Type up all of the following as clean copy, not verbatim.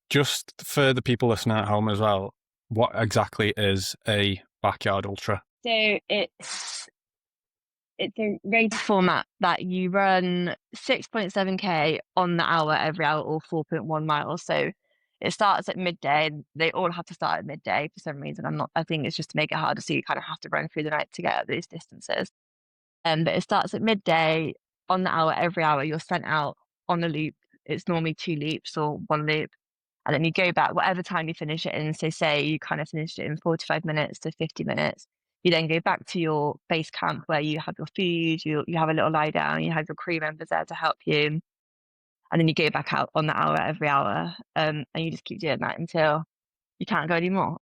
Just for the people listening at home as well, what exactly is a backyard ultra? So it's a race format that you run 6.7K on the hour every hour or 4.1 miles. So it starts at midday. They all have to start at midday for some reason. I think it's just to make it harder. So you kind of have to run through the night to get at these distances. But it starts at midday on the hour every hour. You're sent out on a loop. It's normally 2 loops or 1 loop. And then you go back whatever time you finish it in. So say you kind of finished it in 45 minutes to 50 minutes. You then go back to your base camp where you have your food, you have a little lie down, you have your crew members there to help you. And then you go back out on the hour every hour. And you just keep doing that until you can't go anymore.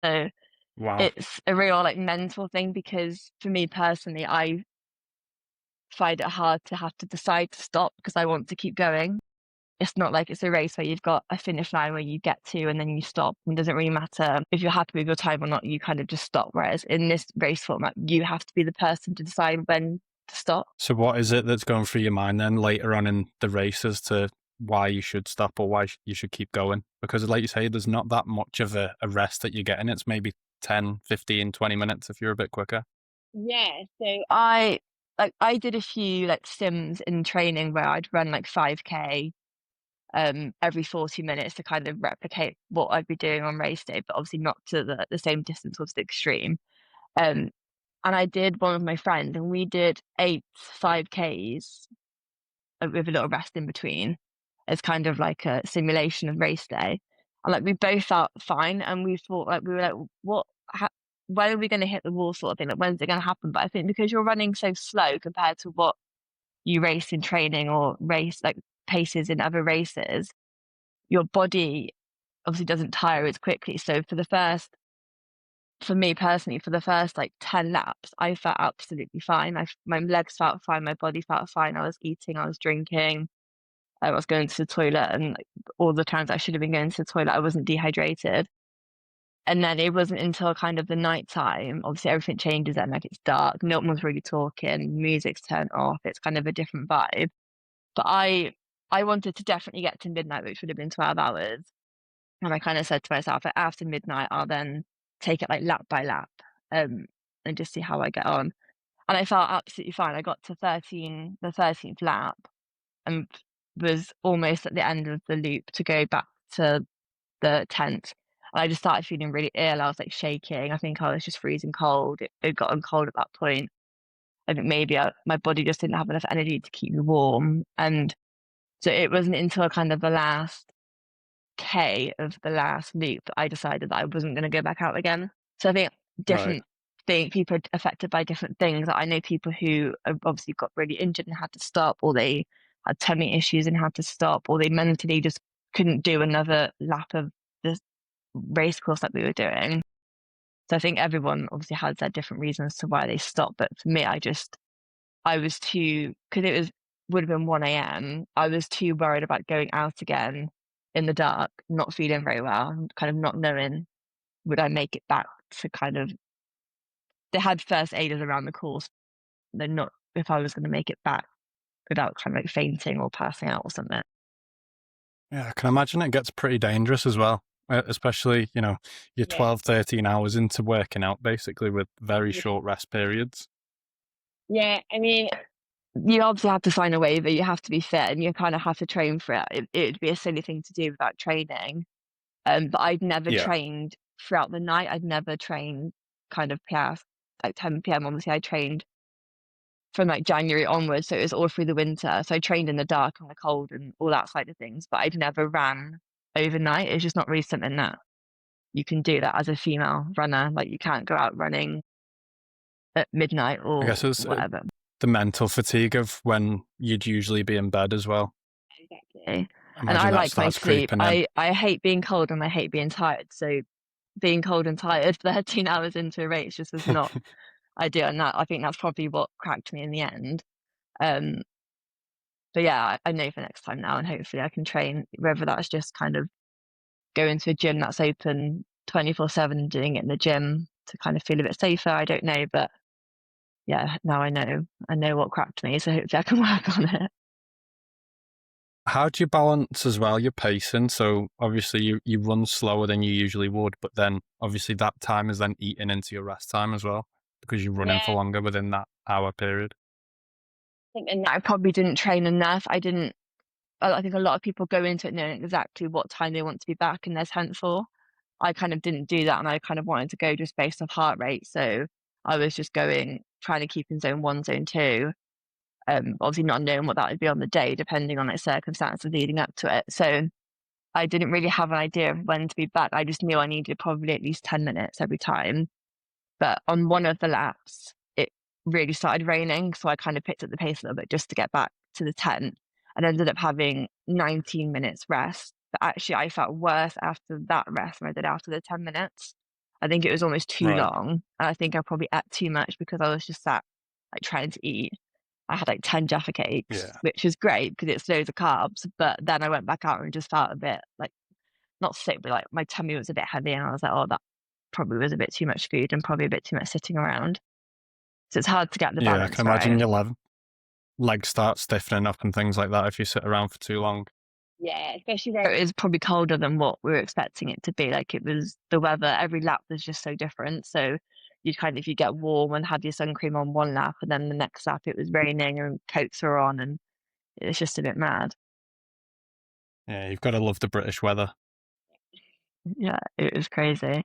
So Wow. it's a real like mental thing because for me personally, I find it hard to have to decide to stop because I want to keep going. It's not like it's a race where you've got a finish line where you get to and then you stop. It doesn't really matter if you're happy with your time or not, you kind of just stop. Whereas in this race format, you have to be the person to decide when to stop. So what is it that's going through your mind then later on in the race as to why you should stop or why you should keep going? Because like you say, there's not that much of a rest that you're getting. It's maybe 10, 15, 20 minutes if you're a bit quicker. Yeah, so I did a few like sims in training where I'd run like 5K every 40 minutes to kind of replicate what I'd be doing on race day, but obviously not to the same distance or to the extreme. Um and I did one with my friend and we did 8 5Ks with a little rest in between as kind of like a simulation of race day. And like we both felt fine and we thought like we were like, what when are we going to hit the wall sort of thing? Like when's it going to happen? But I think because you're running so slow compared to what you race in training or race like paces in other races, your body obviously doesn't tire as quickly. So for me personally, for the first like 10 laps, I felt absolutely fine. My legs felt fine, my body felt fine. I was eating, I was drinking, I was going to the toilet, and like, all the times I should have been going to the toilet, I wasn't dehydrated. And then it wasn't until kind of the night time, obviously everything changes then, like it's dark, no one's really talking, music's turned off, it's kind of a different vibe. But I wanted to definitely get to midnight, which would have been 12 hours. And I kind of said to myself, like, after midnight, I'll then take it like lap by lap, and just see how I get on. And I felt absolutely fine. I got to the 13th lap and was almost at the end of the loop to go back to the tent. And I just started feeling really ill. I was like shaking. I think I was just freezing cold. It gotten cold at that point. I think maybe my body just didn't have enough energy to keep me warm. And so it wasn't until kind of the last K of the last loop that I decided that I wasn't going to go back out again. So I think Right. different people are affected by different things. I know people who have obviously got really injured and had to stop, or they had tummy issues and had to stop, or they mentally just couldn't do another lap of the race course that we were doing. So I think everyone obviously has their different reasons to why they stopped. But for me, I was too, because it was would have been 1 a.m. I was too worried about going out again in the dark, not feeling very well, and kind of not knowing would I make it back to kind of they had first aiders around the course. They're not if I was going to make it back without kind of like fainting or passing out or something. Yeah, I can imagine it gets pretty dangerous as well, especially, you're Yeah. 12, 13 hours into working out basically with very short rest periods. Yeah, I mean, you obviously have to sign a waiver, you have to be fit, and you kind of have to train for it. It'd be a silly thing to do without training. But I'd never Yeah. trained throughout the night. I'd never trained kind of past like 10 p.m. Obviously, I trained from like January onwards, so it was all through the winter. So I trained in the dark and the cold and all that side of things. But I'd never ran overnight. It's just not really something that you can do that as a female runner. Like you can't go out running at midnight I or guess it's whatever. the mental fatigue of when you'd usually be in bed as well. Exactly. And I Imagine that like my starts sleep. creeping in. I hate being cold and I hate being tired. So being cold and tired 13 hours into a race just was not ideal. And that I think that's probably what cracked me in the end. Um, but yeah, I know for next time now, and hopefully I can train. Whether that's just kind of going to a gym that's open 24/7 and doing it in the gym to kind of feel a bit safer. I don't know, but yeah, now I know what cracked me, so hopefully I can work on it. How do you balance as well your pacing? So obviously you run slower than you usually would, but then obviously that time is then eaten into your rest time as well because you're running for Yeah. longer within that hour period. I think in that I probably didn't train enough. I think a lot of people go into it knowing exactly what time they want to be back in their tent for. I kind of didn't do that, and I kind of wanted to go just based off heart rate. So I was just going, trying to keep in zone one, zone two. Obviously not knowing what that would be on the day, depending on its circumstances leading up to it. So I didn't really have an idea of when to be back. I just knew I needed probably at least 10 minutes every time. But on one of the laps, it really started raining. So I kind of picked up the pace a little bit just to get back to the tent and ended up having 19 minutes rest. But actually, I felt worse after that rest than I did after the 10 minutes. I think it was almost too Right. long. And I think I probably ate too much because I was just sat like trying to eat. I had like 10 Jaffa cakes, Yeah. which is great because it's loads of carbs. But then I went back out and just felt a bit like not sick, but like my tummy was a bit heavy. And I was like, oh, that probably was a bit too much food and probably a bit too much sitting around. So it's hard to get the Yeah, I balance can imagine right. your legs start stiffening up and things like that if you sit around for too long. Yeah, especially where it is probably colder than what we were expecting it to be. Like it was the weather, every lap was just so different. So you'd kind of, you get warm and have your sun cream on one lap, and then the next lap it was raining and coats were on, and it was just a bit mad. Yeah, you've got to love the British weather. Yeah, it was crazy.